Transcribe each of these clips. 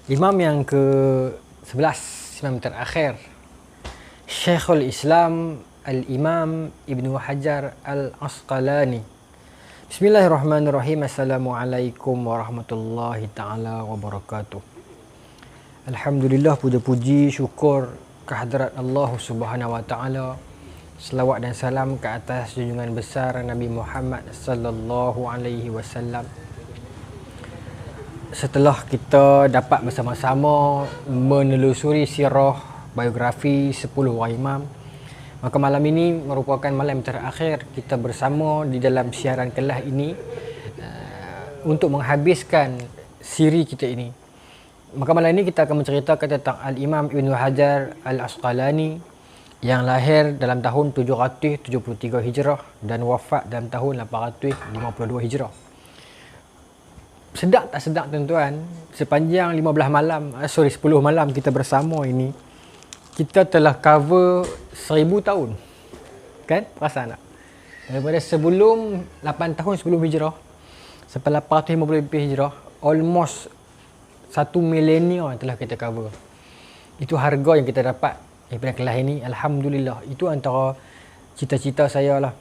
Imam yang ke-11, imam terakhir, Syekhul Islam Al-Imam Ibnu Hajar Al-Asqalani. Bismillahirrahmanirrahim. Assalamualaikum warahmatullahi ta'ala wabarakatuh. Alhamdulillah, puja-puji syukur kehadrat Allah Subhanahu wa ta'ala. Selawat dan salam ke atas junjungan besar Nabi Muhammad sallallahu alaihi wasallam. Setelah kita dapat bersama-sama menelusuri sirah biografi 10 orang imam, maka malam ini merupakan malam terakhir kita bersama di dalam siaran kelas ini untuk menghabiskan siri kita ini. Maka malam ini kita akan menceritakan tentang Al-Imam Ibnu Hajar Al-Asqalani yang lahir dalam tahun 773 Hijrah dan wafat dalam tahun 852 Hijrah. Sedap tak sedap tuan-tuan, sepanjang 10 malam kita bersama ini, kita telah cover 1000 tahun. Kan? Perasan tak? Daripada sebelum 8 tahun sebelum Hijrah sampai 850 Hijrah, almost 1 milenium telah kita cover. Itu harga yang kita dapat daripada kelas ini. Alhamdulillah. Itu antara cita-cita saya lah,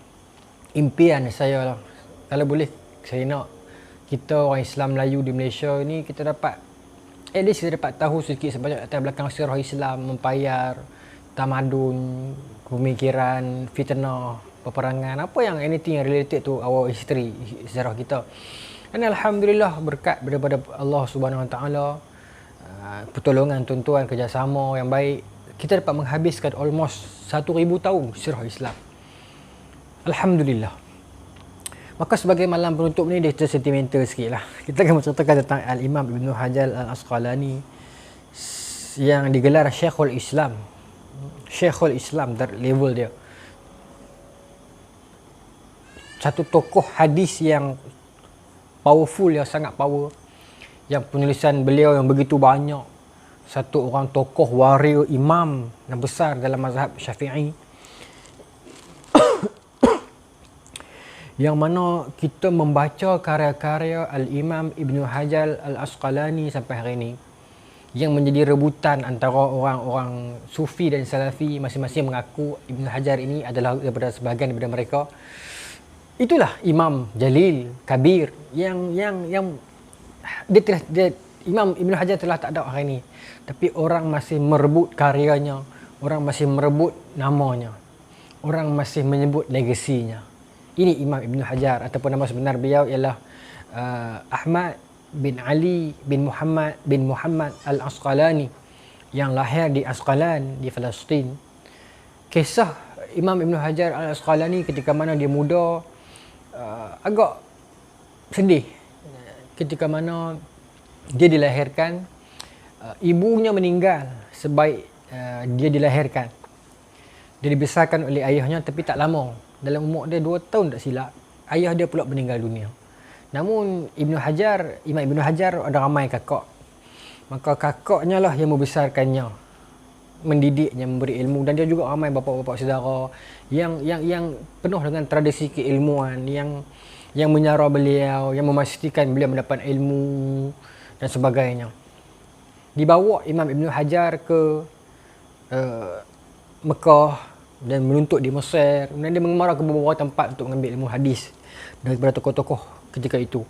impian saya lah. Kalau boleh, saya nak kita orang Islam Melayu di Malaysia ni, kita dapat at least kita dapat tahu sedikit sebanyak latar belakang sirah Islam, mempayar, tamadun, pemikiran, fitnah, peperangan, apa yang anything yang related to our history, sejarah kita. Dan alhamdulillah, berkat daripada Allah Subhanahu Wa Taala, pertolongan tuan-tuan, kerjasama yang baik, kita dapat menghabiskan almost 1000 tahun sirah Islam. Alhamdulillah. Maka sebagai malam penutup ni, dia sentimental sikit lah. Kita akan menceritakan tentang Al-Imam Ibnu Hajar Al-Asqalani yang digelar Syekhul Islam. Syekhul Islam dari level dia. Satu tokoh hadis yang powerful, yang sangat power. Yang penulisan beliau yang begitu banyak. Satu orang tokoh waria imam yang besar dalam mazhab Syafi'i. Yang mana kita membaca karya-karya Al-Imam Ibnu Hajar Al-Asqalani sampai hari ini, yang menjadi rebutan antara orang-orang Sufi dan Salafi. Masing-masing mengaku Ibnu Hajar ini adalah daripada sebahagian daripada mereka. Itulah Imam Jalil Kabir yang Imam Ibnu Hajar telah tak ada hari ini, tapi orang masih merebut karyanya, orang masih merebut namanya, orang masih menyebut legasinya. Ini Imam Ibnu Hajar, ataupun nama sebenar beliau ialah Ahmad bin Ali bin Muhammad Al-Asqalani, yang lahir di Asqalan di Palestin. Kisah Imam Ibnu Hajar Al-Asqalani ketika mana dia muda agak sedih. Ketika mana dia dilahirkan, ibunya meninggal sebaik dia dilahirkan. Dia dibesarkan oleh ayahnya, tapi tak lama. Dalam umur dia 2 tahun tak silap, ayah dia pula meninggal dunia. Namun Imam Ibnu Hajar ada ramai kakak. Maka kakaknya lah yang membesarkannya, mendidiknya, memberi ilmu. Dan dia juga ramai bapa-bapa saudara yang penuh dengan tradisi keilmuan, yang menyara beliau, yang memastikan beliau mendapat ilmu dan sebagainya. Dibawa Imam Ibnu Hajar ke Mekah dan menuntut di Mesir. Kemudian dia mengemarah ke beberapa tempat untuk mengambil ilmu hadis daripada tokoh-tokoh ketika itu.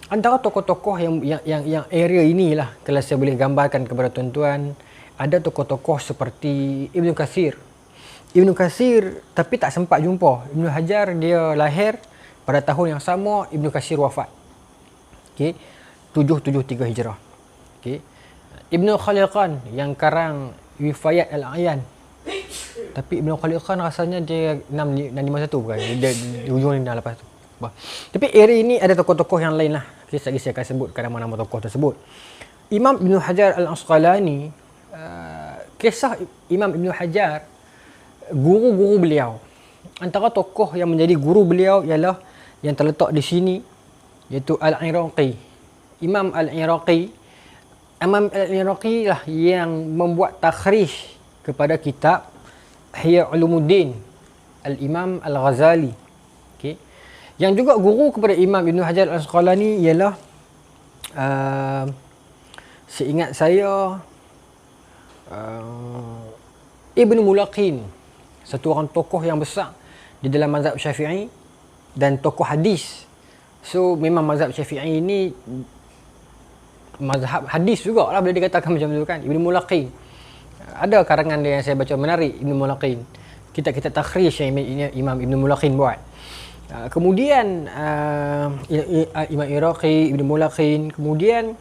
Antara tokoh-tokoh yang area inilah, kalau saya boleh gambarkan kepada tuan-tuan, ada tokoh-tokoh seperti Ibnu Katsir. Ibnu Katsir tapi tak sempat jumpa. Ibnu Hajar dia lahir pada tahun yang sama Ibnu Katsir wafat. Okey, 773 Hijrah. Okey. Ibnu Khaliqan yang karang Wifayat Al-A'yan. Tapi Ibnu Khaliqan rasanya dia 651 bukan? Dia di ujung ni dah lepas tu. Tapi area ini ada tokoh-tokoh yang lain lah. Saya akan sebutkan nama-nama tokoh tersebut. Imam Ibnu Hajar Al-Asqalani, kisah Imam Ibnu Hajar, guru-guru beliau. Antara tokoh yang menjadi guru beliau ialah yang terletak di sini, iaitu Al-Iraqi. Imam Al-Iraqi lah yang membuat takhrij kepada kitab Ihya Ulumuddin Al-Imam Al-Ghazali. Okay. Yang juga guru kepada Imam Ibnu Hajar Al-Asqalani ialah seingat saya Ibnu Mulaqin, satu orang tokoh yang besar di dalam mazhab Syafi'i dan tokoh hadis. So memang mazhab Syafi'i ini mazhab hadis jugalah, boleh dikatakan macam tu kan. Ibnu Mulaqin, ada karangan dia yang saya baca menarik, Ibnu Mulaqin, kitab-kitab takhrij yang Imam Ibnu Mulaqin buat. Kemudian Imam Iraqi, Ibnu Mulaqin, kemudian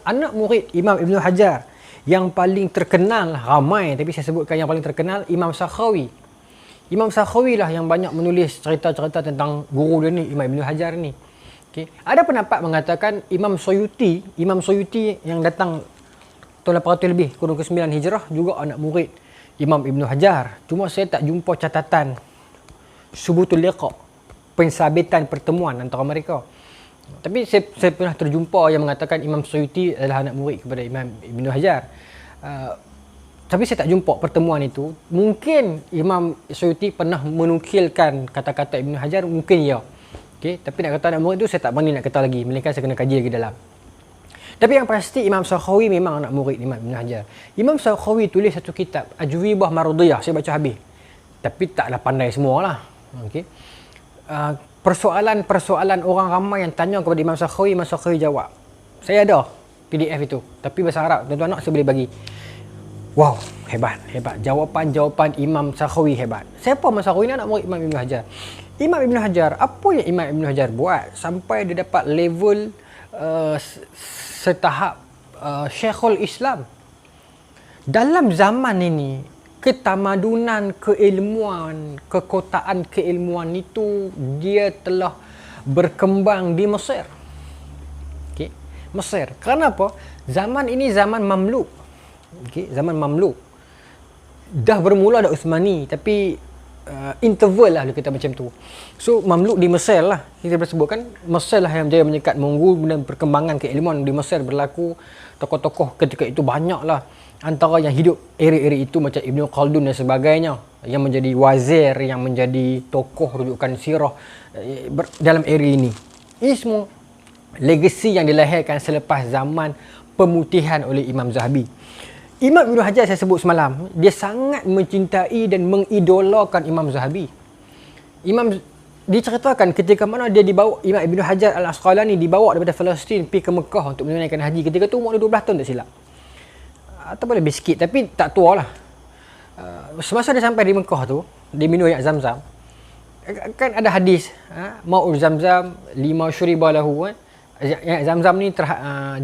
anak murid Imam Ibnu Hajar yang paling terkenal, ramai tapi saya sebutkan yang paling terkenal, Imam Sakhawi. Imam Sakhawi lah yang banyak menulis cerita-cerita tentang guru dia ni, Imam Ibnu Hajar ni. Okay. Ada pendapat mengatakan Imam Suyuti yang datang tahun 800 lebih, kurun ke-9 Hijrah, juga anak murid Imam Ibnu Hajar. Cuma saya tak jumpa catatan subutul liqa, pensabitan pertemuan antara mereka. Tapi saya pernah terjumpa yang mengatakan Imam Suyuti adalah anak murid kepada Imam Ibnu Hajar. Tapi saya tak jumpa pertemuan itu. Mungkin Imam Suyuti pernah menukilkan kata-kata Ibnu Hajar, mungkin ya. Okay? Tapi nak kata anak murid itu saya tak berani nak kata lagi. Melainkan saya kena kaji lagi dalam. Tapi yang pasti Imam Sakhawi memang anak murid Imam Ibnu Hajar. Imam Sakhawi tulis satu kitab, Ajwibah Marudiyah. Saya baca habis. Tapi taklah pandai semualah. Okay? Persoalan orang ramai yang tanya kepada Imam Sakhawi jawab. Saya ada PDF itu, tapi bahasa Arab. Tuan-tuan nak saya boleh bagi. Wow, hebat. Jawapan Imam Sakhawi hebat. Siapa Imam Sakhawi ni? Anak murid Imam Ibnu Hajar. Imam Ibnu Hajar, apa yang Imam Ibnu Hajar buat sampai dia dapat level setahap Syekhul Islam? Dalam zaman ini, ketamadunan, keilmuan, kekotaan keilmuan itu dia telah berkembang di Mesir. Okay. Mesir. Kenapa? Zaman ini zaman Mamluk. Okay. Zaman Mamluk. Dah bermula dah Uthmani, tapi interval lah kita macam tu. So Mamluk di Mesir lah. Kita boleh sebutkan Mesir lah yang menjadi menyekat Mongol, dan perkembangan keilmuan di Mesir berlaku. Tokoh-tokoh ketika itu banyak lah. Antara yang hidup area-area itu macam Ibnu Khaldun dan sebagainya, yang menjadi wazir, yang menjadi tokoh rujukan sirah dalam area ini. Ini semua legasi yang dilahirkan selepas zaman pemutihan oleh Imam Zahabi. Imam Ibnu Hajar saya sebut semalam, dia sangat mencintai dan mengidolakan Imam Zahabi. Diceritakan ketika mana dia dibawa, Imam Ibnu Hajar Al-Asqalani dibawa daripada Palestin pergi ke Mekah untuk menunaikan haji. Ketika tu umur dia 12 tahun tak silap. Ataupun lebih sikit, tapi tak tua lah. Semasa dia sampai di Mekah tu, dia minum air Zam-Zam. Kan ada hadis, Ma'ul Zam-Zam lima syuriba lahu. Air Zam-Zam ni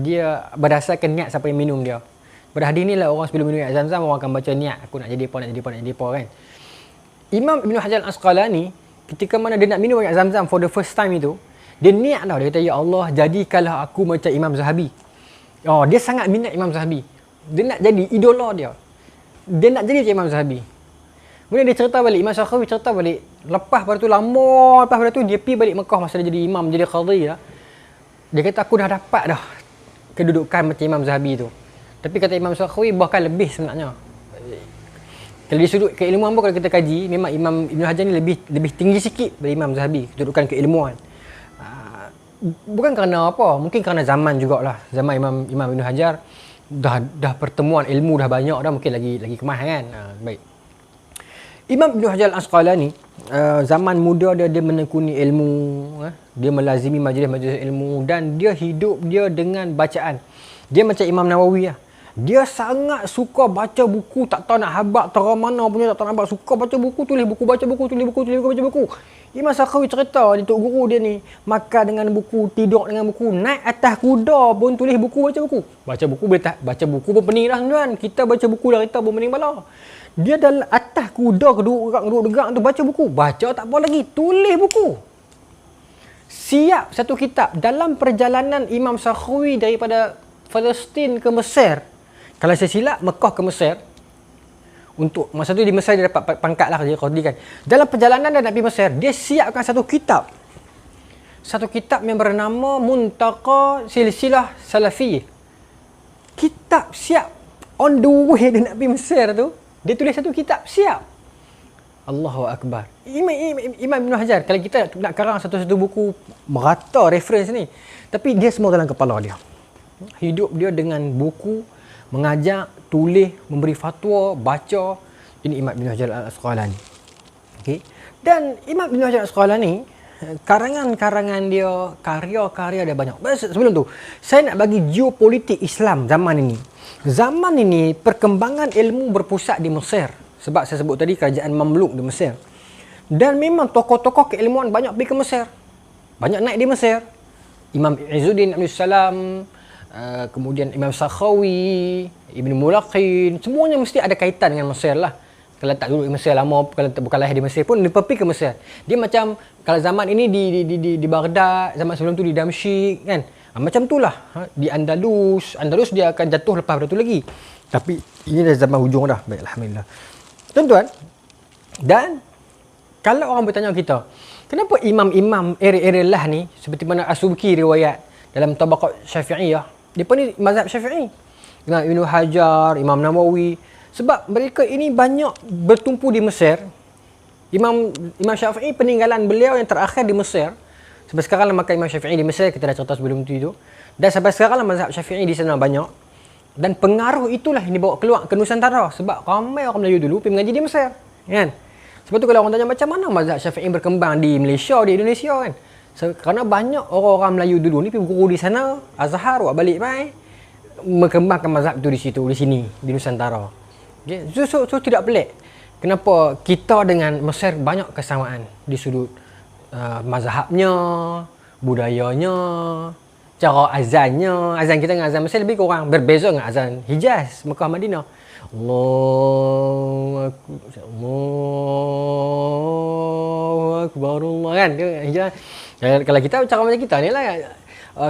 dia berdasarkan niat siapa yang minum dia. Pada hadis ni lah, orang sebelum minum air Zam-Zam, orang akan baca niat, aku nak jadi apa kan. Imam Ibnu Hajar Al-Asqalani, ketika mana dia nak minum air Zam-Zam for the first time itu, dia niat dah, dia kata, ya Allah, jadikanlah aku macam Imam Zahabi. Dia sangat minat Imam Zahabi. Dia nak jadi idola dia. Dia nak jadi macam Imam Zahabi. Kemudian dia cerita balik, Imam Sakhawi cerita balik, lepas pada tu lama, lepas pada tu dia pergi balik Mekah masa dia jadi imam, jadi qadhi lah. Dia kata aku dah dapat dah kedudukan macam Imam Zahabi tu. Tapi kata Imam Sakhawi bahkan lebih sebenarnya. Kalau di sudut keilmuan pun kalau kita kaji, memang Imam Ibnu Hajar ni lebih tinggi sikit dari Imam Zahabi, kedudukan keilmuan. Bukan kerana apa, mungkin kerana zaman jugalah. Zaman Imam Ibnu Hajar dah pertemuan ilmu dah banyak dah, mungkin lagi kemas kan. Baik. Imam Ibnu Hajar Al-Asqalani, zaman muda dia menekuni ilmu, dia melazimi majlis-majlis ilmu, dan dia hidup dia dengan bacaan. Dia macam Imam Nawawi lah. Dia sangat suka baca buku, tak tahu nak habaq terang mana punya, tak tahu nak habaq, suka baca buku, tulis buku, baca buku, tulis buku, baca buku. Imam Sakhawi cerita ni, tok guru dia ni makan dengan buku, tidur dengan buku, naik atas kuda pun tulis buku, baca buku. Baca buku boleh tak? Baca buku pun pening dah tuan. Kita baca buku dah kita pun pening bala. Dia dalam atas kuda duduk degak tu baca buku. Baca tak apa lagi, tulis buku. Siap satu kitab. Dalam perjalanan Imam Sakhawi daripada Palestin ke Mesir, kalau saya silap Mekah ke Mesir, untuk masa tu di Mesir dia dapat pangkat lah, dia qadhi kan. Dalam perjalanan dia nak pergi Mesir, dia siapkan satu kitab. Satu kitab yang bernama Muntaqa Silsilah Salafiyah. Kitab siap. On the way dia nak pergi Mesir tu, dia tulis satu kitab siap. Allahu Akbar. Imam Ibn Hajar, kalau kita nak karang satu-satu buku merata reference ni, tapi dia semua dalam kepala dia. Hidup dia dengan buku, mengajak, tulis, memberi fatwa, baca. Ini Imam Ibn Hajar Al-Asqalani. Okay. Dan Imam Ibn Hajar Al-Asqalani, karangan-karangan dia, karya-karya dia banyak. Sebelum tu, saya nak bagi geopolitik Islam zaman ini. Zaman ini, perkembangan ilmu berpusat di Mesir. Sebab saya sebut tadi, kerajaan Mamluk di Mesir. Dan memang tokoh-tokoh keilmuan banyak pergi ke Mesir. Banyak naik di Mesir. Imam Izzuddin Abdul Salam, kemudian Imam Sakhawi, Ibn Mulaqin, semuanya mesti ada kaitan dengan Mesir lah. Kalau tak duduk di Mesir lama, kalau tak bukan lahir di Mesir pun, dia pergi ke Mesir. Dia macam, kalau zaman ini di Baghdad, zaman sebelum tu di Damsyik, kan? Macam tu lah. Di Andalus dia akan jatuh lepas pada tu lagi. Tapi ini dah zaman hujung dah. Baik, Alhamdulillah. Tuan-tuan, dan kalau orang bertanya kita, kenapa imam-imam era-era lah ni, seperti mana As-Subki riwayat dalam Tabaqat Syafi'iyah, dia pun ni mazhab Syafi'i. Dengan Ibn Hajar, Imam Nawawi. Sebab mereka ini banyak bertumpu di Mesir. Imam Syafi'i peninggalan beliau yang terakhir di Mesir. Sampai sekarang lah makan Imam Syafi'i di Mesir, kita dah cerita sebelum tu. Dan sampai sekarang lah mazhab Syafi'i di sana banyak. Dan pengaruh itulah yang dibawa keluar ke Nusantara. Sebab ramai orang Melayu dulu pergi mengaji di Mesir. Kan? Sebab tu kalau orang tanya macam mana mazhab Syafi'i berkembang di Malaysia, di Indonesia kan. Kerana banyak orang-orang Melayu dulu ni pergi guru di sana, Azhar, buat balik mai, berkembangkan mazhab tu di situ, di sini, di Nusantara. Okay? So tidak pelik. Kenapa kita dengan Mesir banyak kesamaan di sudut mazhabnya, budayanya, cara azannya. Azan kita dengan azan Mesir lebih kurang berbeza dengan azan Hijaz, Mekah, Madinah. Allahu Akbar, Allah kan. Kalau kita cara macam kita ni lah,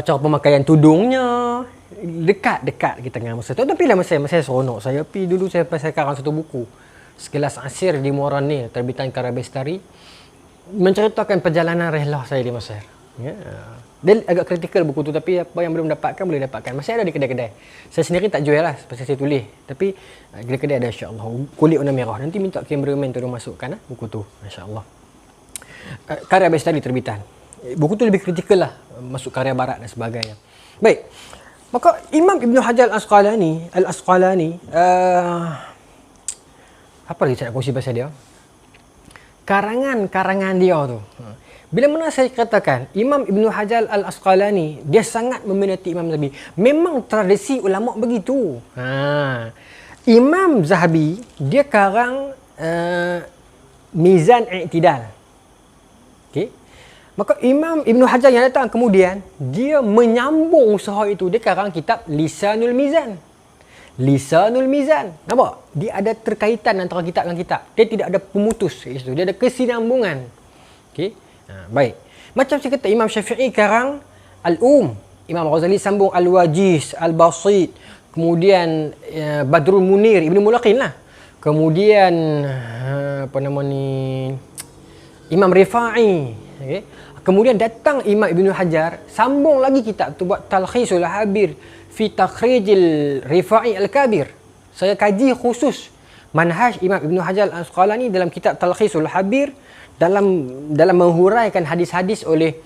cara pemakaian tudungnya dekat kita dengan Mesir. Tapi lah Mesir seronok. Saya pergi dulu, saya karang satu buku, Sekilas Asir di Muara Nil, terbitan Karabestari, menceritakan perjalanan rehlah saya di Mesir. Ya. Dia agak kritikal buku tu, tapi apa yang belum dapatkan boleh dapatkan. Masih ada di kedai-kedai. Saya sendiri tak jual lah, pasal saya tulis. Tapi kedai-kedai ada, insya-Allah. Kulit warna merah. Nanti minta cameraman tolong masukkan buku tu, insya-Allah. Karya Bestari terbitan. Buku tu lebih kritikal lah, masuk karya barat dan sebagainya. Baik. Maka Imam Ibn Hajar Al-Asqalani, apa lagi saya nak kongsi pasal dia? Karangan-karangan dia tu. Bila mana saya katakan Imam Ibn Hajar Al-Asqalani, dia sangat meminati Imam Zahabi. Memang tradisi ulama begitu. Imam Zahabi, dia karang Mizan I'tidal. Okay. Maka Imam Ibn Hajar yang datang kemudian, dia menyambung usaha itu. Dia karang kitab Lisanul Mizan. Lisanul Mizan. Nampak? Dia ada terkaitan antara kitab dengan kitab. Dia tidak ada pemutus. Dia ada kesinambungan. Okay. Baik. Macam saya kata, Imam Syafi'i karang Imam Ghazali sambung Al-Wajiz, Al-Basit, kemudian Badrul Munir, Ibn Mulaqin lah. Kemudian Imam Rifa'i. Okay. Kemudian datang Imam Ibn Hajar, sambung lagi kitab tu, buat Talkhisul Habir fi Takhrijil Rifa'i Al-Kabir. Saya kaji khusus manhaj Imam Ibn Hajar Al-Asqalani dalam kitab Talkhisul Habir, dalam menghuraikan hadis-hadis oleh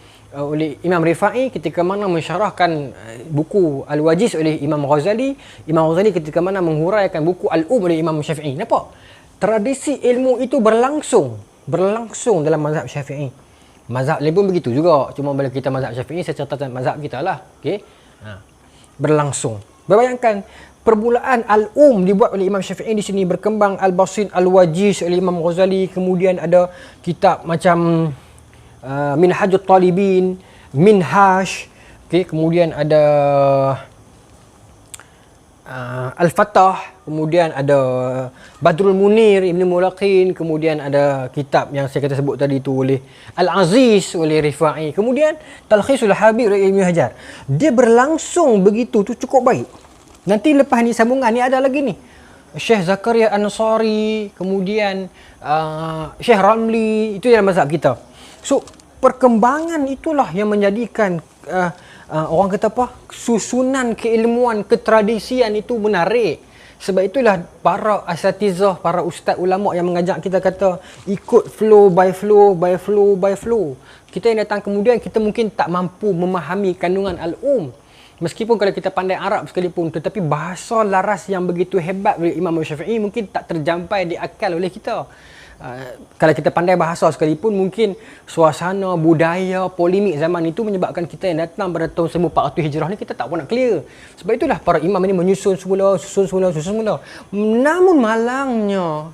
Imam Rifa'i ketika mana mensyarahkan buku Al-Wajiz oleh Imam Ghazali. Imam Ghazali ketika mana menghuraikan buku oleh Imam Syafi'i. Nampak? Tradisi ilmu itu berlangsung dalam mazhab Syafi'i. Mazhab lain pun begitu juga. Cuma bila kita mazhab Syafi'i, saya ceritakan mazhab kita lah. Okay? Berlangsung. Berbayangkan, permulaan dibuat oleh Imam Syafi'i di sini, berkembang Al-Basit, Al-Wajiz oleh Imam Ghazali, kemudian ada kitab macam Minhajut Talibin, Minhaj, okay, kemudian ada Al-Fatah, kemudian ada Badrul Munir, Ibn Mulaqin, kemudian ada kitab yang saya kata sebut tadi tu oleh Al-Aziz oleh Rifa'i, kemudian Talkhisul Habir oleh Ibn Hajar. Dia berlangsung begitu tu cukup baik. Nanti lepas ni sambungan ni ada lagi ni, Syekh Zakaria Ansari, kemudian Syekh Ramli, itu dalam mazhab kita. So perkembangan itulah yang menjadikan orang kata apa, susunan keilmuan, ketradisian itu menarik. Sebab itulah para asatizah, para ustaz ulama yang mengajak kita kata ikut flow by flow. Kita yang datang kemudian, kita mungkin tak mampu memahami kandungan al-um. Meskipun kalau kita pandai Arab sekalipun, tetapi bahasa laras yang begitu hebat oleh Imam Syafi'i mungkin tak terjampai di akal oleh kita. Kalau kita pandai bahasa sekalipun, mungkin suasana, budaya, polemik zaman itu menyebabkan kita yang datang pada tahun 1400 Hijrah ni kita tak pun nak clear. Sebab itulah para imam ini menyusun semula. Namun malangnya,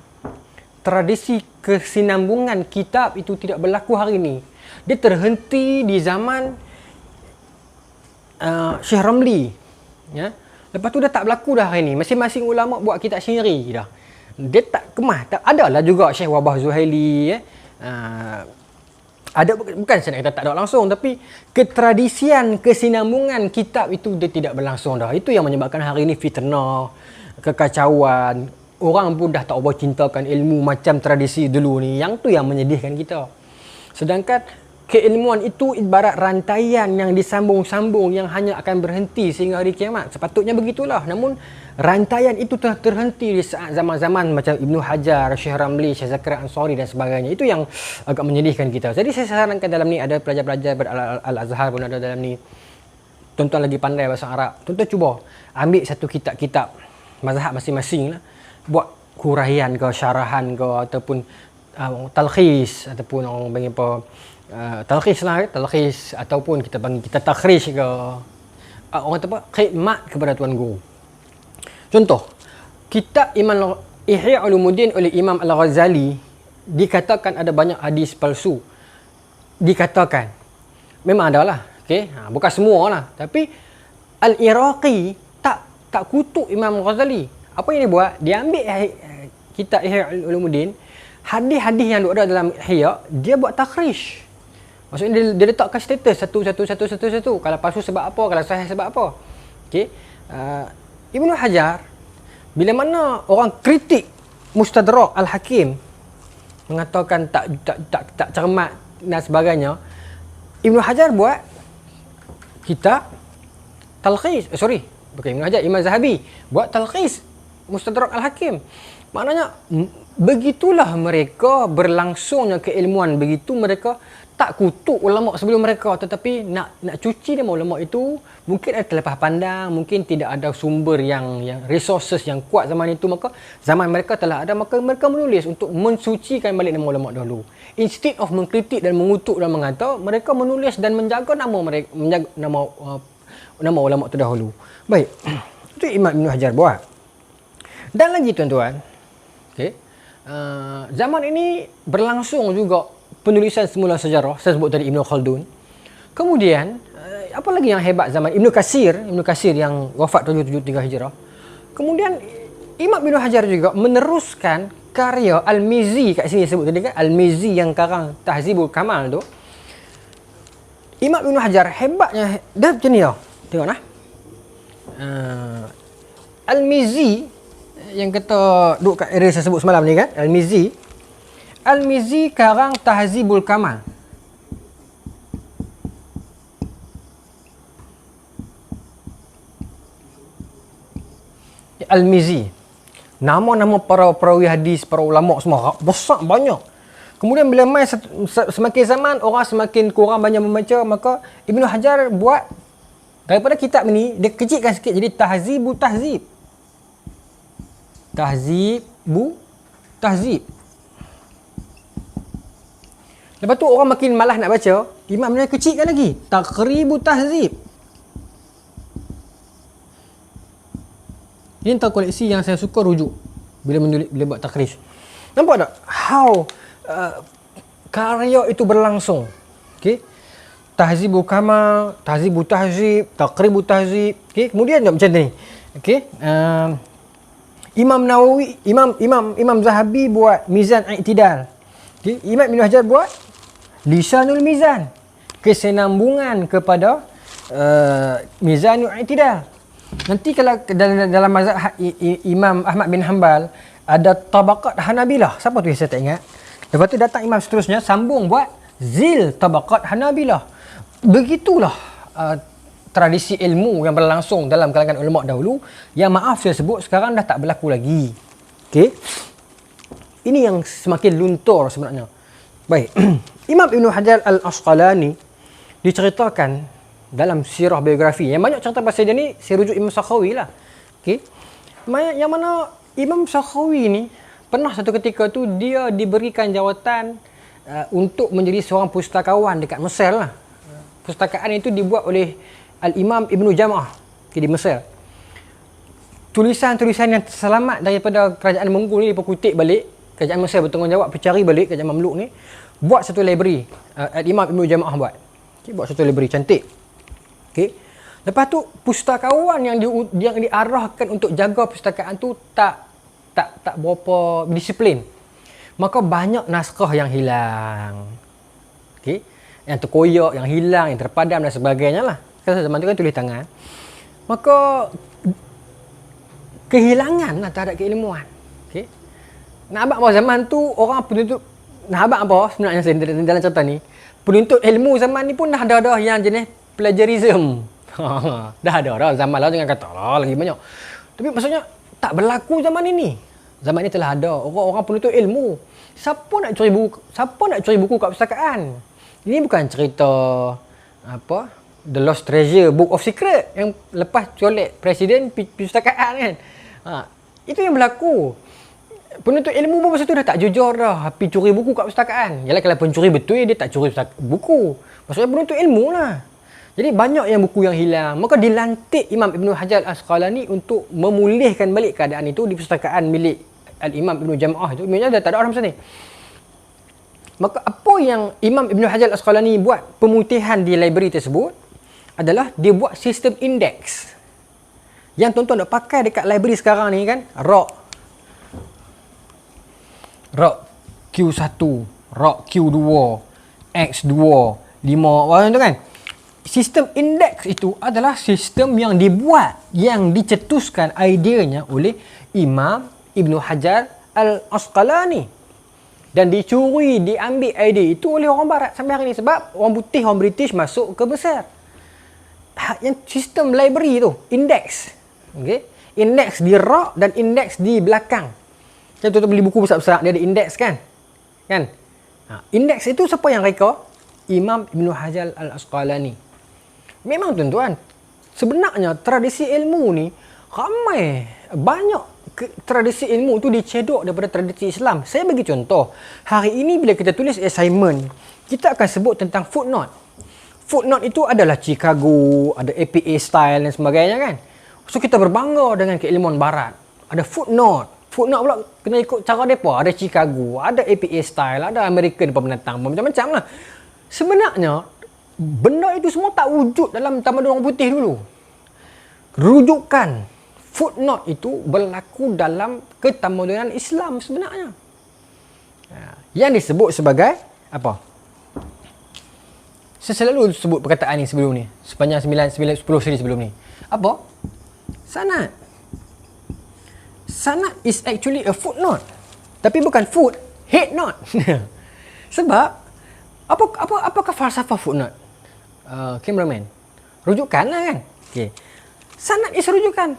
tradisi kesinambungan kitab itu tidak berlaku hari ini. Dia terhenti di zaman Syekh Ramli, ya. Lepas tu dah tak berlaku dah hari ni. Masing-masing ulama buat kitab sendiri dah. Dia tak kemas. Tak adalah juga Syekh Wabah Zuhaili, ya. Ada, bukan saya nak kata tak ada langsung, tapi ketradisian kesinambungan kitab itu dia tidak berlangsung dah. Itu yang menyebabkan hari ini fitnah, kekacauan. Orang pun dah tak bercintakan ilmu macam tradisi dulu ni. Yang tu yang menyedihkan kita. Sedangkan keilmuan itu ibarat rantaian yang disambung-sambung yang hanya akan berhenti sehingga hari kiamat. Sepatutnya begitulah. Namun rantaian itu telah terhenti di saat zaman-zaman macam Ibnu Hajar, Syekh Ramli, Syekh Zakaria Ansari dan sebagainya. Itu yang agak menyedihkan kita. Jadi saya sarankan dalam ni ada pelajar-pelajar Al-Azhar pun ada dalam ni. Tuan-tuan lagi pandai bahasa Arab. Tuan-tuan cuba ambil satu kitab-kitab mazhab masing-masing lah. Buat huraian ke, syarahan ke, ataupun talkhis, ataupun orang panggil apa, talkhis lah, talkhis, ataupun kita panggil kita takhrij ke, orang kata apa, khidmat kepada tuan guru. Contoh, kitab Ihya Ulumuddin oleh Imam Al-Ghazali dikatakan ada banyak hadis palsu. Dikatakan. Memang ada lah, okey. Bukan semua lah, tapi Al-Iraqi tak kutuk Imam Al-Ghazali. Apa yang dia buat? Dia ambil kitab Ihya Ulumuddin, hadis-hadis yang ada dalam Ihya, dia buat takhrij. Maksudnya dia letakkan status satu. Kalau palsu sebab apa, kalau sahih sebab apa. Okey. Ibnu Hajar, bila mana orang kritik Mustadrak Al-Hakim, mengatakan tak cermat dan sebagainya, Ibnu Hajar buat kitab talkhis. Bukan Ibnu Hajar, Imam Zahabi buat talkhis Mustadrak Al-Hakim. Maknanya begitulah mereka berlangsungnya keilmuan, begitu mereka tak kutuk ulama sebelum mereka, tetapi nak cuci nama ulama itu mungkin ada terlepas pandang, mungkin tidak ada sumber yang resources yang kuat zaman itu, maka zaman mereka telah ada, maka mereka menulis untuk mensucikan balik nama ulama dahulu. Instead of mengkritik dan mengutuk dan mengata, mereka menulis dan menjaga nama mereka, menjaga nama ulama itu dahulu. Baik. Itu Imam Ibn Hajar buat. Dan lagi tuan-tuan, okey. Zaman ini berlangsung juga penulisan semula sejarah. Saya sebut tadi Ibn Khaldun. Kemudian apa lagi yang hebat zaman Ibn Katsir yang wafat 773 Hijrah. Kemudian Imam Ibn Hajar juga meneruskan karya Al-Mizzi, kat sini sebut tadi kan, Al-Mizzi yang karang Tahzibul Kamal tu. Imam Ibn Hajar hebatnya dia macam ni tau. Tengoklah. Al-Mizzi yang kata duduk kat area saya sebut semalam ni kan, Al-Mizzi karang Tahzibul Kamal. Al-Mizzi. Nama-nama para perawi hadis, para ulama semua besar banyak. Kemudian bila mai semakin zaman orang semakin kurang banyak membaca, maka Ibnu Hajar buat daripada kitab ni dia kecilkan sikit jadi Tahzibu Tahzib. Tahzib. Lepas tu orang makin malas nak baca, Imam dia kecilkan lagi, Taqribu Tahzib. Ini antara koleksi yang saya suka rujuk bila buat takhrij. Nampak tak how karya itu berlangsung. Okey. Tahzibul Kamal, Tahzibu Tahzib, Taqribu Tahzib. Okey, kemudian macam ni. Okey. Imam Nawawi, Imam Zahabi buat Mizan I'tidal. Okey, Imam Ibn Hajar buat Lisanul Mizan. Kesinambungan kepada Mizanul I'tidal. Nanti kalau dalam mazhab Imam Ahmad bin Hanbal ada Tabaqat Hanabilah. Siapa tu saya tak ingat. Lepas tu datang imam seterusnya sambung buat Zil Tabaqat Hanabilah. Begitulah tradisi ilmu yang berlangsung dalam kalangan ulama dahulu yang maaf saya sebut sekarang dah tak berlaku lagi. Okey. Ini yang semakin luntur sebenarnya. Baik. Imam Ibn Hajar Al-Asqalani diceritakan dalam sirah biografi. Yang banyak cerita pasal dia ni, saya rujuk Imam Sakhawi lah. Okey. Yang mana Imam Sakhawi ni pernah satu ketika tu dia diberikan jawatan untuk menjadi seorang pustakawan dekat Mesir lah. Pustakaan itu dibuat oleh Al-Imam Ibnu Jam'ah di Mesir. Tulisan-tulisan yang selamat daripada kerajaan Mongol ni diperkutip balik. Kerajaan Mesir bertanggungjawab pencari balik kerajaan Mamluk ni. Buat satu library. Al-Imam Ibnu Jam'ah buat. Okay, buat satu library cantik. Okay. Lepas tu pustakawan yang diarahkan untuk jaga pustakaan tu tak berapa disiplin. Maka banyak naskah yang hilang. Okay. Yang terkoyak, yang hilang, yang terpadam dan sebagainya lah. Kerana zaman tu kan tulis tangan. Maka kehilangan lah terhadap keilmuan. Okay. Nak abang apa zaman tu orang penuntut, nak abang apa sebenarnya dalam cerita ni, penuntut ilmu zaman ni pun dah ada yang jenis plagiarism. Dah ada dah zaman lalu jangan kata lah lagi banyak. Tapi maksudnya tak berlaku zaman ini. Zaman ni telah ada orang-orang penuntut ilmu. Siapa nak curi buku kat perpustakaan? Ini bukan cerita apa The Lost Treasure, Book of Secret yang lepas colek presiden perpustakaan kan. Itu yang berlaku. Penuntut ilmu pun masa tu dah tak jujur dah. Pergi curi buku kat perpustakaan. Yalah kalau pencuri betul dia tak curi buku. Maksudnya penuntut ilmu lah. Jadi banyak yang buku yang hilang. Maka dilantik Imam Ibn Hajar Al-Asqalani untuk memulihkan balik keadaan itu di perpustakaan milik Al-Imam Ibn Jam'ah itu. Imam dah tak ada orang masa ni. Maka apa yang Imam Ibn Hajar Al-Asqalani buat pemutihan di library tersebut adalah dia buat sistem indeks. Yang tuan-tuan nak pakai dekat library sekarang ni kan, ROC Q1, ROC Q2, X2, 5, macam tu kan. Sistem indeks itu adalah sistem yang dibuat, yang dicetuskan ideanya oleh Imam Ibn Hajar Al-Asqalani. Dan diambil idea itu oleh orang barat sampai hari ni. Sebab orang putih, orang British masuk ke Mesir. Yang sistem library tu, indeks. Okay? Indeks di ROC dan indeks di belakang. Macam tu beli buku besar-besar, dia ada indeks kan? Indeks itu siapa yang reka? Imam Ibn Hajar Al-Asqalani. Memang tuan-tuan, sebenarnya tradisi ilmu ni ramai. Banyak tradisi ilmu tu dicedok daripada tradisi Islam. Saya bagi contoh. Hari ini bila kita tulis assignment, kita akan sebut tentang footnote. Footnote itu adalah Chicago, ada APA style dan sebagainya kan. So kita berbangga dengan keilmuan barat. Ada footnote. Footnote pula kena ikut cara mereka. Ada Chicago, ada APA style, ada American penatang, macam-macam lah. Sebenarnya, benda itu semua tak wujud dalam tamadun orang putih dulu. Rujukan footnote itu berlaku dalam ketamadunan Islam sebenarnya. Yang disebut sebagai apa? Saya selalu sebut perkataan ni sebelum ni. Sepanjang 10 siri sebelum ni. Apa? Sanad. Sanad is actually a footnote. Tapi bukan foot, head note. Sebab apakah falsafah footnote? Cameraman. Rujukan lah kan? Okay. Sanad is rujukan.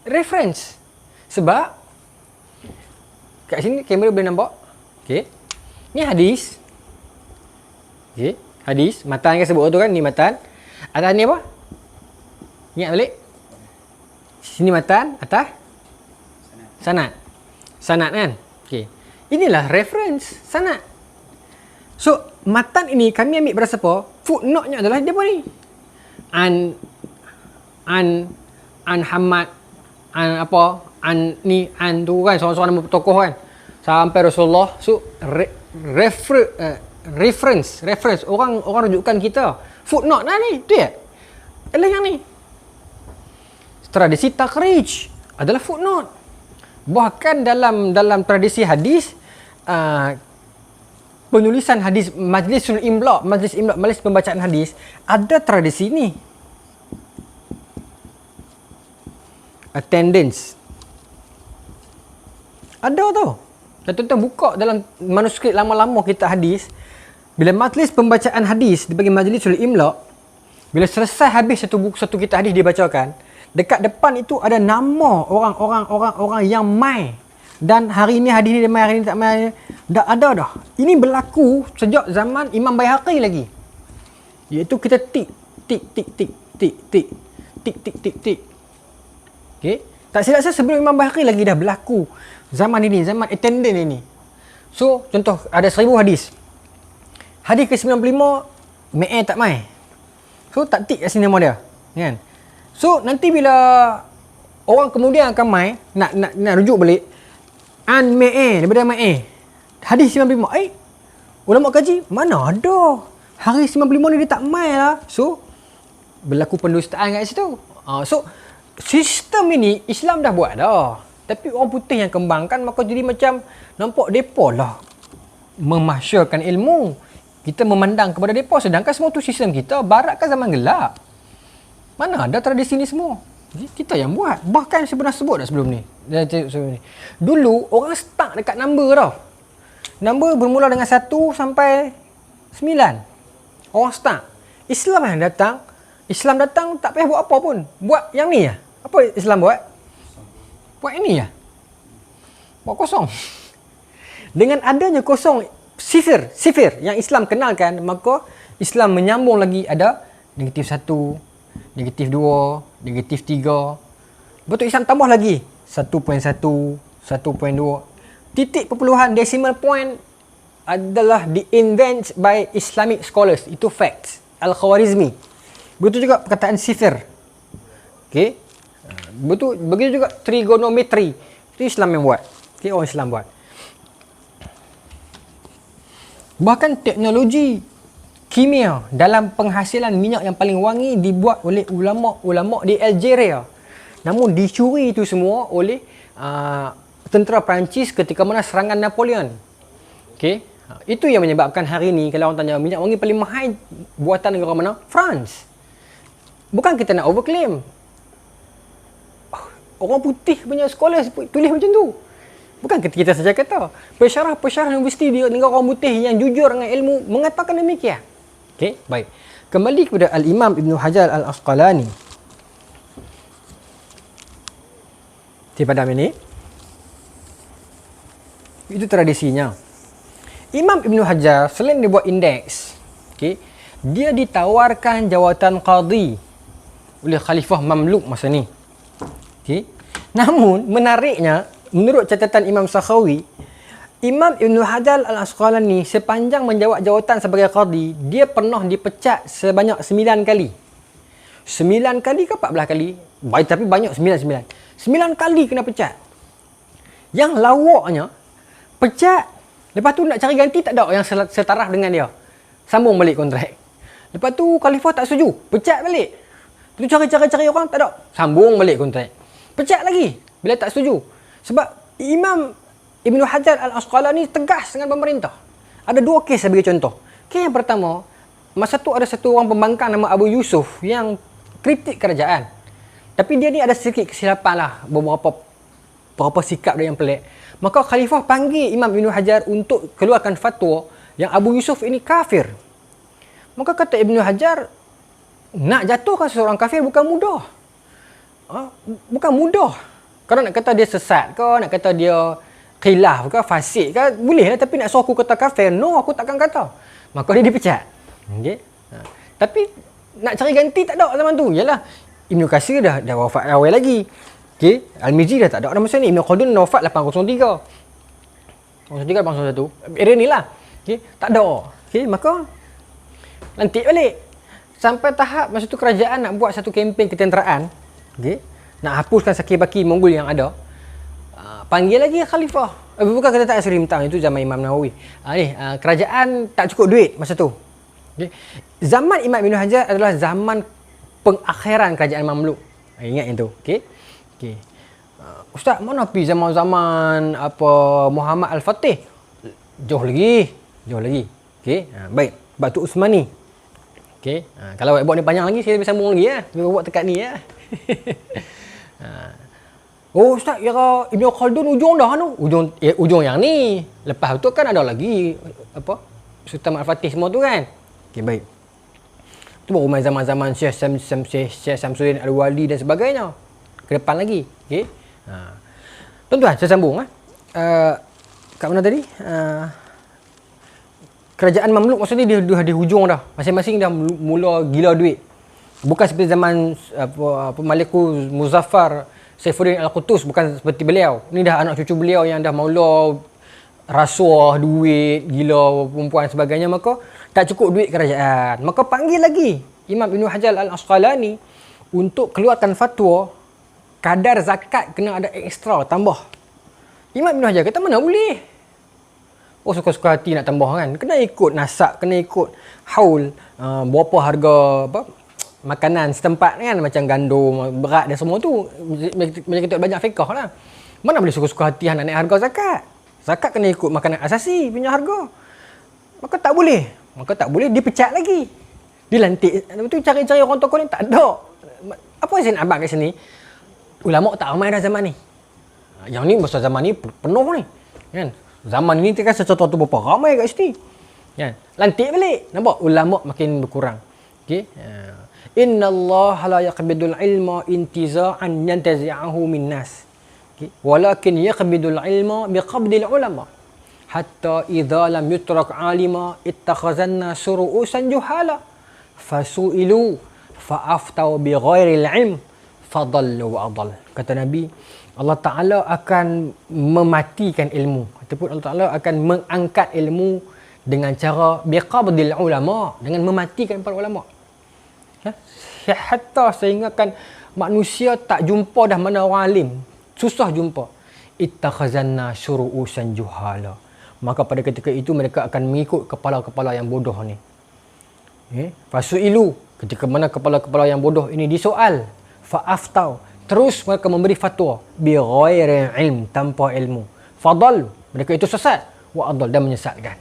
Reference. Sebab kat sini kamera boleh nampak. Okay. Ni hadis. Okay. Hadis. Matan kan sebut tu kan? Ni matan. Atas ni apa? Ingat balik. Sini matan. Atas? Sanad. Sanad kan? Okay. Inilah reference. Sanad. So, matan ini kami ambil berasa apa? Footnote-nya adalah dia apa ni? Hamad, ni tu kan, seorang-seorang nama tokoh kan. Sampai Rasulullah. So, reference. Orang rujukan kita. Footnote lah ni. Tu ya? Adalah yang ni. Tradisi takrij adalah footnote. Bahkan dalam tradisi hadis, penulisan hadis, majlisul imla, majlis pembacaan hadis, ada tradisi ni. Attendance. Ada tu. Dan tuan-tuan buka dalam manuskrip lama-lama kitab hadis, bila majlis pembacaan hadis dibagi majlisul imla, bila selesai habis satu kitab hadis dibacakan, dekat depan itu ada nama orang-orang yang mai. Dan hari ini hadis ni dia mai, hari ni tak mai. Dah ada dah. Ini berlaku sejak zaman Imam Baihaqi lagi. Iaitu kita tik tik tik tik tik tik tik tik tik tik. Okey, tak silap saya sebelum Imam Baihaqi lagi dah berlaku zaman ini, zaman attendant ini. So contoh ada 1000 hadis. Hadis ke-95 Me'e tak mai. So tak tik kat sini nama dia, kan? So nanti bila orang kemudian akan mai nak rujuk balik an Me'e daripada Me'e. Hadis 95. Ulama kaji mana ada. Hari 95 ni dia tak mai lah. So berlaku pendustaan kat situ. So sistem ini Islam dah buat dah. Tapi orang putih yang kembangkan, maka jadi macam nampak depa lah memasyurkan ilmu. Kita memandang kepada depa, sedangkan semua tu sistem kita. Barat kan zaman gelap. Mana ada tradisi ni semua. Kita yang buat. Bahkan saya pernah sebut dah sebelum ni. Dulu orang stuck dekat number tau. Number bermula dengan 1 sampai 9. Orang stuck. Islam yang datang. Islam datang tak payah buat apa pun. Buat yang ni lah. Apa Islam buat? Buat ini lah. Buat kosong. Dengan adanya kosong, sifir yang Islam kenalkan, maka Islam menyambung lagi ada negatif 1, negatif 2, negatif 3. Betul, Islam tambah lagi 1.1, 1.2. Titik perpuluhan decimal point adalah di-invent by Islamic scholars. Itu facts. Al-Khwarizmi. Begitu juga perkataan sifir. Okay. Betul, begitu juga trigonometri. Itu Islam yang buat. Okay, orang Islam buat. Bahkan teknologi kimia dalam penghasilan minyak yang paling wangi dibuat oleh ulama-ulama di Algeria. Namun dicuri itu semua oleh tentera Perancis ketika mana serangan Napoleon. Okey, itu yang menyebabkan hari ini kalau orang tanya minyak wangi paling mahal buatan negara mana? France. Bukan kita nak overclaim. Orang putih punya sekolah tulis macam tu. Bukan kita saja kata. Pensyarah universiti di negara orang putih yang jujur dengan ilmu mengatakan demikian. Okey, baik. Kembali kepada Al-Imam Ibn Hajar Al-Asqalani. Pada ini, itu tradisinya. Imam Ibn Hajar selain dia buat indeks, okay, dia ditawarkan jawatan qadhi oleh Khalifah Mamluk masa ni. Okay. Namun menariknya, menurut catatan Imam Sakhawi, Imam Ibn Hajar Al-Asqalani sepanjang menjawab jawatan sebagai qadhi, dia pernah dipecat sebanyak 9 kali. 9 kali ke 14 kali? Baik, tapi banyak 9 kali kena pecat. Yang lawaknya, pecat. Lepas tu nak cari ganti tak ada yang setaraf dengan dia. Sambung balik kontrak. Lepas tu Khalifah tak setuju, pecat balik. Tu cari orang tak ada. Sambung balik kontrak. Pecat lagi bila tak setuju. Sebab Imam Ibn Hajar Al-Asqalani tegas dengan pemerintah. Ada 2 kes sebagai contoh. Kes yang pertama, masa tu ada satu orang pembangkang nama Abu Yusuf yang kritik kerajaan. Tapi dia ni ada sedikit kesilapan lah. Beberapa sikap dia yang pelik. Maka Khalifah panggil Imam Ibn Hajar untuk keluarkan fatwa yang Abu Yusuf ini kafir. Maka kata Ibn Hajar, nak jatuhkan seseorang kafir bukan mudah. Bukan mudah. Kalau nak kata dia sesat ke, nak kata dia khilaf ke, fasik ke, boleh lah. Tapi nak suruh aku kata kafir, no, aku takkan kata. Maka dia dipecat. Okay? Tapi nak cari ganti tak ada zaman tu. Yalah, Ibn Katsir dah wafat awal lagi. Okay? Al-Mizzi dah tak ada masa ni. Ibn Khaldun wafat 803. 801. Era ni lah. Okay? Tak ada. Okay? Maka lantik balik. Sampai tahap masa tu kerajaan nak buat satu kempen ketenteraan. Okay? Nak hapuskan sakit baki Mongol yang ada. Panggil lagi Khalifah. Bukan kata tak Asri Mtang. Itu zaman Imam Nawawi. Kerajaan tak cukup duit masa tu. Okay? Zaman Imam Ibn Hajar adalah zaman pengakhiran kerajaan Mamluk. Ingat yang tu. Okay? Okay. Ustaz, mana pergi zaman-zaman Muhammad Al-Fatih? Jauh lagi. Okay? Baik. Batu Usmani. Okay? Kalau buat ni panjang lagi, saya boleh sambung lagi ya. Saya buat tekat ni ya. Oh Ustaz, kira Ibn Khaldun ujung dah tu. Ujung yang ni. Lepas tu kan ada lagi Sultan Al-Fatih semua tu kan. Okay, baik. Tu baru main zaman-zaman Syekh Samsuddin Al-Wali dan sebagainya. Ke depan lagi. Okay. Tuan-tuan, saya sambung. Kat mana tadi? Kerajaan Mamluk maksudnya dia di hujung dah. Masing-masing dah mula gila duit. Bukan seperti zaman Malikul Muzaffar Saifuddin Al-Qutus, bukan seperti beliau. Ni dah anak cucu beliau yang dah maula rasuah, duit, gila perempuan sebagainya, maka tak cukup duit kerajaan. Maka panggil lagi Imam Ibn Hajar Al-Asqalani untuk keluarkan fatwa kadar zakat kena ada ekstra tambah. Imam Ibn Hajar kata mana boleh. Oh, suka-suka hati nak tambah kan. Kena ikut nasab, kena ikut haul, berapa harga makanan setempat kan, macam gandum, berat dan semua tu. Macam kita banyak fiqh lah. Mana boleh suka-suka hati nak naik harga zakat. Zakat kena ikut makanan asasi punya harga. Maka tak boleh. Dipecat lagi. Dilantik. Lepas tu cari-cari orang tokoh ni tak ada. Apa yang saya nak abang kat sini? Ulama tak ramai dah zaman ni. Yang ni masa zaman ni penuh ni. Kan? Zaman ni kan sesuatu tu berapa ramai kat sini. Kan? Lantik balik. Nampak? Ulama makin berkurang. Okey. Inna Allah la yaqbidul ilma intiza'an yantazi'ahu min nas. Okay. Walakin yaqbidul ilma biqabdil ulama. Hatta idza lam yutrak alima ittakhazanna suru'usan juhala. Fasu'ilu fa'aftau bi ghairil ilm fadallu wa adall. Kata Nabi, Allah Ta'ala akan mematikan ilmu. Ataupun Allah Ta'ala akan mengangkat ilmu dengan cara biqabdil ulama. Dengan mematikan para ulama. Hatta sehingga kan manusia tak jumpa dah mana orang alim, susah jumpa. Ittakhazanna syuru'usan juhala. Maka pada ketika itu mereka akan mengikut kepala-kepala yang bodoh ni. Fasu'ilu, ketika mana kepala-kepala yang bodoh ini disoal, fa'aftau, terus mereka memberi fatwa bi ghairi ilm, tanpa ilmu. Fadal, mereka itu sesat, wa adal, dan menyesatkan.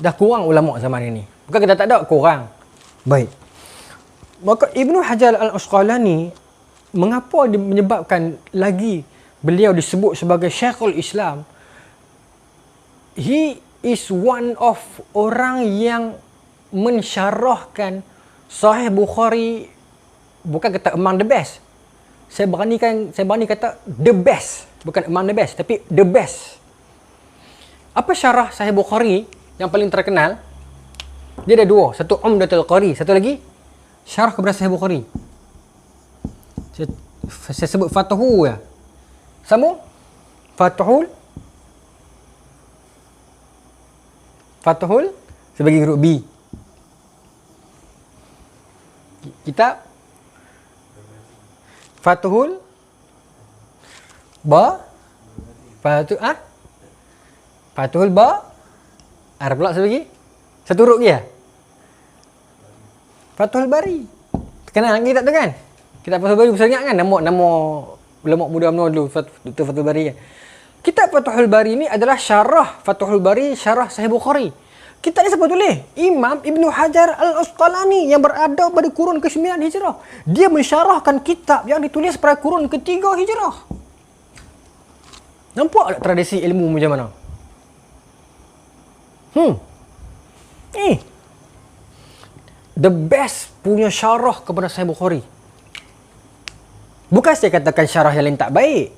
Dah kurang ulama zaman ini. Bukan kita tak ada, kurang. Baik. Maka Ibnu Hajar Al-Asqalani, mengapa menyebabkan lagi beliau disebut sebagai Syekhul Islam? He is one of orang yang mensyarahkan Sahih Bukhari, bukan kata among the best. Saya berani kata the best, bukan among the best, tapi the best. Apa syarah Sahih Bukhari yang paling terkenal? Dia ada dua, satu Umdatul Qari, satu lagi syarah kepada Sahih Bukhari. Saya sebut Fathu ya. Sambung. Fathul. Sebagai huruf B. Kitab Fathul Ba. Fathul Ba. Ada pula sebagai satu huruf dia. Fathul Bari. Terkenal lagi tak tu kan? Kitab Fathul Bari besar ingat kan? Nama ulama muda UMNO dulu, Dr. Fathul Bari kan? Kitab Fathul Bari ni adalah syarah Fathul Bari, syarah Sahih Bukhari. Kitab ni siapa tulis? Imam Ibn Hajar Al-Asqalani yang berada pada kurun ke-9 Hijrah. Dia mensyarahkan kitab yang ditulis pada kurun ke-3 Hijrah. Nampak tak tradisi ilmu macam mana? The best punya syarah kepada Sahih Bukhari. Bukan saya katakan syarah yang lain tak baik,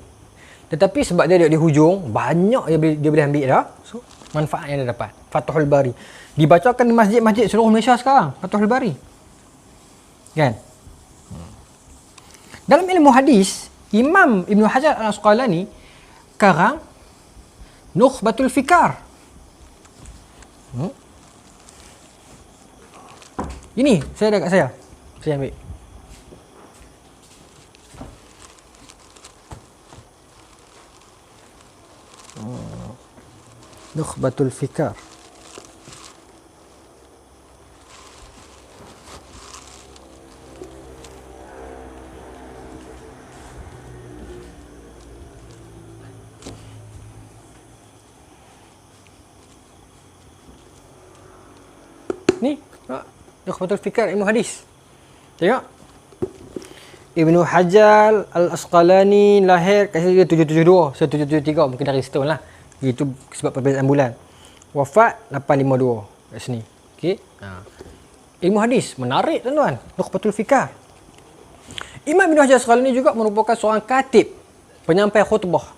tetapi sebab dia ada di hujung, banyak dia boleh ambil dah. So, manfaat yang dia dapat. Fathul Bari dibacakan di masjid-masjid seluruh Malaysia sekarang. Fathul Bari. Kan? Dalam ilmu hadis, Imam Ibn Hajar Al-Asqalani karang Nukhbatul Fikar. Ini saya ada kat saya. Saya ambil. Nukhbatul Fikar. Ni, Nukhbatul Fikar ilmu hadis. Tengok. Ibnu Hajar Al-Asqalani lahir kat sini 772, 773 mungkin dari situ lah. Itu sebab perbezaan bulan. Wafat 852 kat sini. Okey. Ilmu hadis menarik tuan-tuan. Nukhbatul Fikar. Imam Ibn Hajar Al-Asqalani juga merupakan seorang khatib, penyampai khutbah.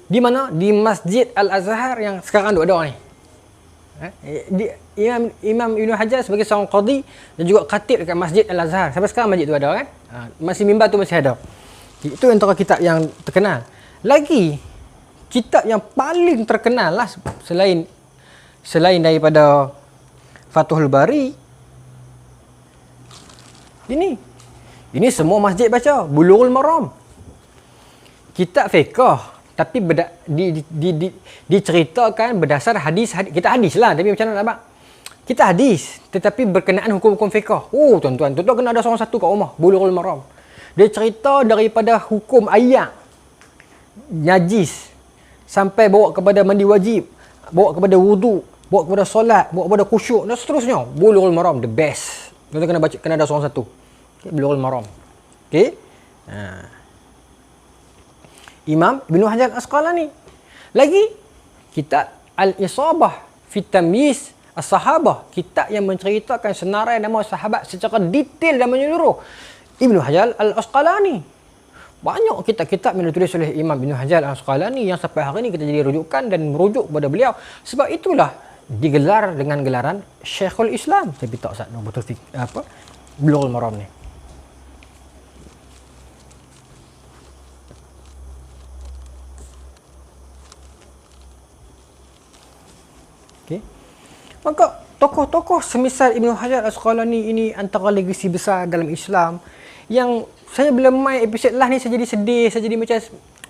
Di mana? Di Masjid Al-Azhar yang sekarang ada ni. Imam Ibn Hajar sebagai seorang qadi dan juga khatib dekat Masjid Al-Azhar. Sampai sekarang masjid tu ada kan? Masih mimbar tu masih ada. Itu antara kitab yang terkenal. Lagi kitab yang paling terkenal lah selain daripada Fathul Bari. Ini semua masjid baca Bulughul Maram. Kitab fiqh tapi diceritakan berdasar hadis. Kita hadis lah, tapi macam mana nak buat? Kita hadis tetapi berkenaan hukum-hukum fiqh. Oh tuan-tuan kena ada seorang satu kat rumah, Bulughul Maram. Dia cerita daripada hukum ayak najis sampai bawa kepada mandi wajib, bawa kepada wudu, bawa kepada solat, bawa kepada khusyuk dan seterusnya. Bulughul Maram the best. Kita kena baca, kena ada seorang satu. Okay, Bulughul Maram. Okey. Imam Ibn Hajar Al-Asqalani. Lagi kitab Al-Isabah fi Tamyiz As-Sahabah, kitab yang menceritakan senarai nama sahabat secara detail dan menyeluruh. Ibn Hajar Al-Asqalani. Banyak kitab-kitab yang ditulis oleh Imam Ibn Hajar Al-Asqalani yang sampai hari ini kita jadi rujukan dan merujuk kepada beliau. Sebab itulah digelar dengan gelaran Syekhul Islam. Tapi tak usah betul apa Bulughul Maram ni. Okay. Maka tokoh-tokoh semisal Ibn Hajar Al-Asqalani ini antara legasi besar dalam Islam yang saya bila main episod lah ni saya jadi sedih, saya jadi macam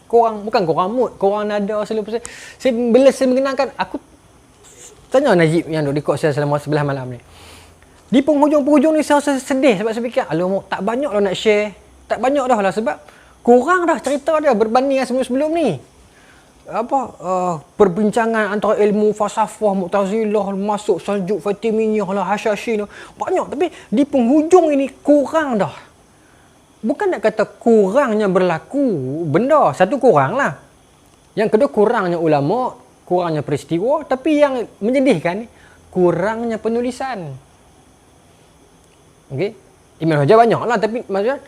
korang mood, korang nada selalu bila saya mengenangkan, aku tanya Najib yang duduk record saya selama 11 malam ni. Di penghujung-penghujung ni saya rasa sedih sebab saya fikir, alamak tak banyak lah nak share, tak banyak dah lah sebab korang dah cerita dia berbanding dengan sebelum-sebelum ni. Perbincangan antara ilmu falsafah Mu'tazilah masuk Saljuk Fatimiyah lah, Hasyashi lah, banyak. Tapi di penghujung ini kurang dah. Bukan nak kata kurangnya berlaku benda, satu kurang lah. Yang kedua kurangnya ulama, kurangnya peristiwa. Tapi yang menyedihkan kurangnya penulisan. Okey, Ibn Hajar banyak lah, tapi maksudnya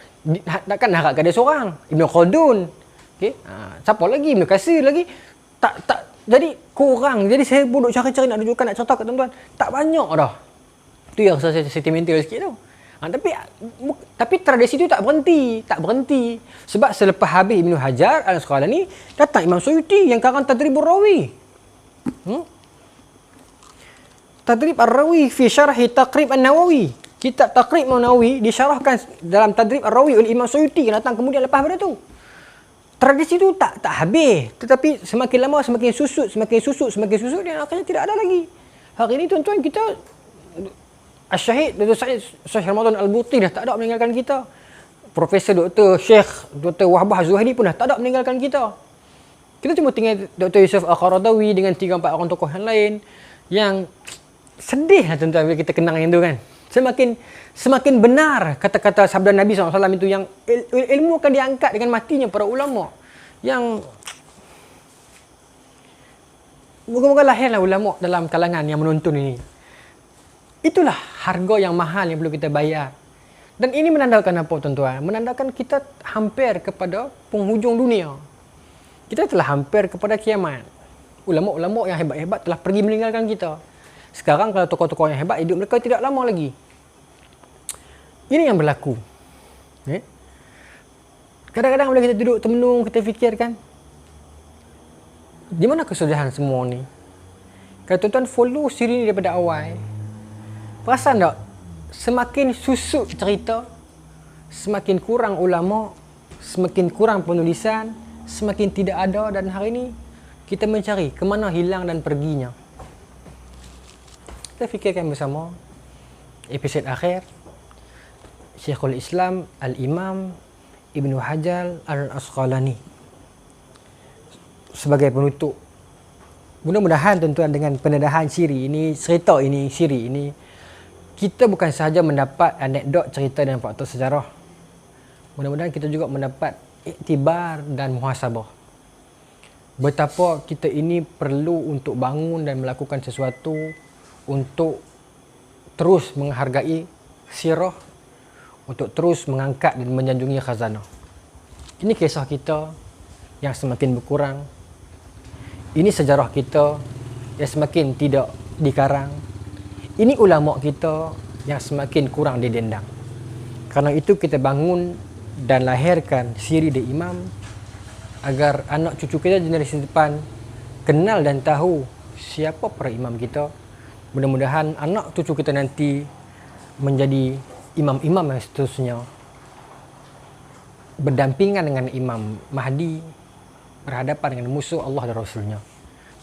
takkan harapkan dia seorang. Ibn Khaldun. Okey, siapa lagi? Ibn Katsir lagi. Tak jadi kurang. Jadi saya pun duk cari-cari nak tunjukkan, nak cerita kat tuan-tuan. Tak banyak dah. Tu yang saya sentimental sikit tu. Tapi tradisi tu tak berhenti. Sebab selepas habis Ibn Hajar Al-Asqalani, datang Imam Suyuti yang karang Tadribur Rawi. Tadrib Ar-Rawi fi syarhi Taqrib An-Nawawi. Kitab Taqrib An-Nawawi disyarahkan dalam Tadrib Ar-Rawi oleh Imam Suyuti yang datang kemudian lepas pada tu. Tradisi tu tak habis, tetapi semakin lama semakin susut dan akhirnya tidak ada lagi. Hari ini tuan-tuan kita Syahid Dr. Syekh Ramadan Al-Buti dah tak ada meninggalkan kita. Profesor Dr. Syekh Dr. Wahbah Zuhairi pun dah tak ada meninggalkan kita. Kita cuma tinggal Dr. Yusuf Al-Qaradawi dengan 3-4 orang tokoh yang lain yang sedih lah tuan-tuan bila kita kenang yang tu kan. Semakin benar kata-kata sabda Nabi SAW itu yang ilmu akan diangkat dengan matinya para ulama. Yang moga-moga lahirlah ulama dalam kalangan yang menonton ini. Itulah harga yang mahal yang perlu kita bayar. Dan ini menandakan apa tuan-tuan? Menandakan kita hampir kepada penghujung dunia. Kita telah hampir kepada kiamat. Ulama-ulama yang hebat-hebat telah pergi meninggalkan kita. Sekarang kalau tokoh-tokoh yang hebat hidup mereka tidak lama lagi. Ini yang berlaku. Kadang-kadang bila kita duduk termenung, kita fikirkan, di mana kesudahan semua ni? Kalau tuan-tuan follow siri ni daripada awal, perasan tak? Semakin susut cerita, semakin kurang ulama, semakin kurang penulisan, semakin tidak ada, dan hari ini kita mencari ke mana hilang dan perginya. Kita fikirkan bersama episod akhir Syekhul Islam Al-Imam Ibn Hajar Al-Asqalani sebagai penutup. Mudah-mudahan tuan-tuan dengan pendedahan siri ini, cerita ini, siri ini, kita bukan sahaja mendapat anekdot, cerita dan fakta sejarah. Mudah-mudahan kita juga mendapat iktibar dan muhasabah. Betapa kita ini perlu untuk bangun dan melakukan sesuatu untuk terus menghargai sirah, untuk terus mengangkat dan menjanjungi khazanah. Ini kisah kita yang semakin berkurang. Ini sejarah kita yang semakin tidak dikarang. Ini ulama kita yang semakin kurang didendang. Karena itu kita bangun dan lahirkan siri di imam agar anak cucu kita generasi depan kenal dan tahu siapa para imam kita. Mudah-mudahan anak cucu kita nanti menjadi imam-imam yang seterusnya, berdampingan dengan Imam Mahdi, berhadapan dengan musuh Allah dan Rasulnya.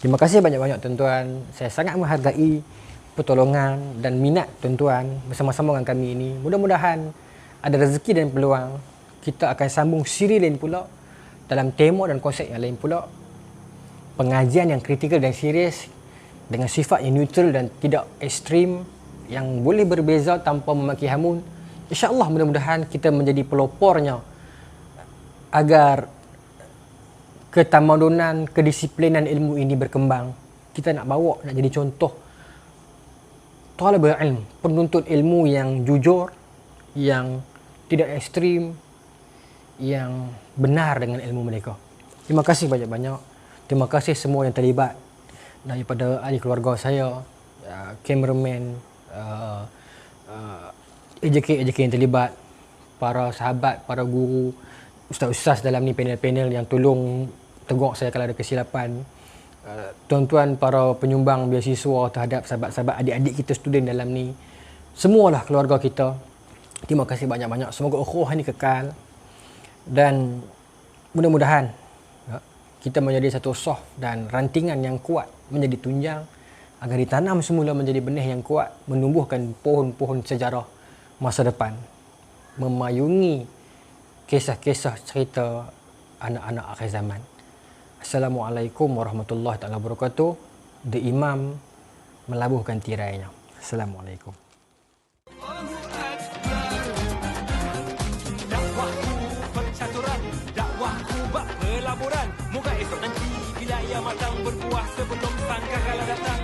Terima kasih banyak-banyak tuan-tuan. Saya sangat menghargai pertolongan dan minat tuan-tuan bersama-sama dengan kami ini. Mudah-mudahan ada rezeki dan peluang kita akan sambung siri lain pula dalam tema dan konsep yang lain pula. Pengajian yang kritikal dan serius dengan sifat yang neutral dan tidak ekstrim, yang boleh berbeza tanpa memaki hamun. InsyaAllah mudah-mudahan kita menjadi pelopornya agar ketamadunan, kedisiplinan ilmu ini berkembang. Kita nak bawa, nak jadi contoh talibul ilm, penuntut ilmu yang jujur, yang tidak ekstrim, yang benar dengan ilmu mereka. Terima kasih banyak-banyak. Terima kasih semua yang terlibat, daripada ahli keluarga saya, kameraman, AJK yang terlibat, para sahabat, para guru, ustaz-ustaz dalam ni, panel-panel yang tolong tegur saya kalau ada kesilapan, tuan-tuan para penyumbang beasiswa terhadap sahabat-sahabat, adik-adik kita student dalam ni, semualah keluarga kita. Terima kasih banyak-banyak. Semoga ukhuwah ni kekal dan mudah-mudahan kita menjadi satu soft dan rantingan yang kuat, menjadi tunjang agar ditanam semula menjadi benih yang kuat, menumbuhkan pohon-pohon sejarah masa depan, memayungi kisah-kisah cerita anak-anak akhir zaman. Assalamualaikum warahmatullahi wabarakatuh. The Imam melabuhkan tirainya. Assalamualaikum. Dakwahku percaturan, dakwahku bak pelaburan. Moga esok nanti bila ia matang berbuah sebelum sangka kala datang.